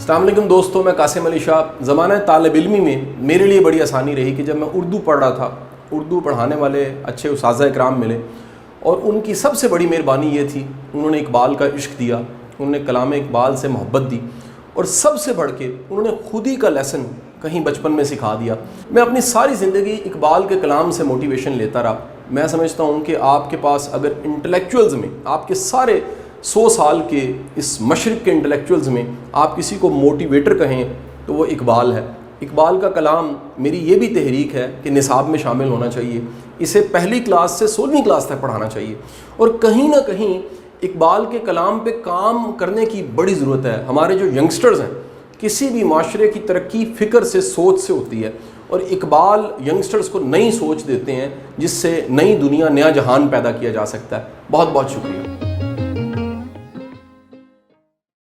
अस्सलाम वालेकुम दोस्तों, मैं कासिम अली शाह। ज़माना तालिब इल्मी में मेरे लिए बड़ी आसानी रही कि जब मैं उर्दू पढ़ रहा था, उर्दू पढ़ाने वाले अच्छे उस्ताज़ इकराम मिले और उनकी सबसे बड़ी मेहरबानी ये थी, उन्होंने इकबाल का इश्क दिया, उन्होंने कलाम इकबाल से मोहब्बत दी और सबसे बढ़ के उन्होंने खुद ही का लेसन कहीं बचपन में सिखा दिया। मैं अपनी सारी ज़िंदगी इकबाल के कलाम से मोटिवेशन लेता रहा। मैं समझता हूँ कि आपके पास अगर इंटेलेक्चुअल्स में, आपके सारे 100 साल के इस मशरिक़ के इंटेलेक्चुअल्स में आप किसी को मोटिवेटर कहें तो वो इकबाल है। इकबाल का कलाम मेरी ये भी तहरीक है कि निसाब में शामिल होना चाहिए, इसे पहली क्लास से 16वीं क्लास तक पढ़ाना चाहिए और कहीं ना कहीं इकबाल के कलाम पे काम करने की बड़ी ज़रूरत है। हमारे जो यंगस्टर्स हैं, किसी भी माशरे की तरक्की फ़िक्र से, सोच से होती है और इकबाल यंगस्टर्स को नई सोच देते हैं जिससे नई दुनिया, नया जहान पैदा किया जा सकता है। बहुत बहुत शुक्रिया।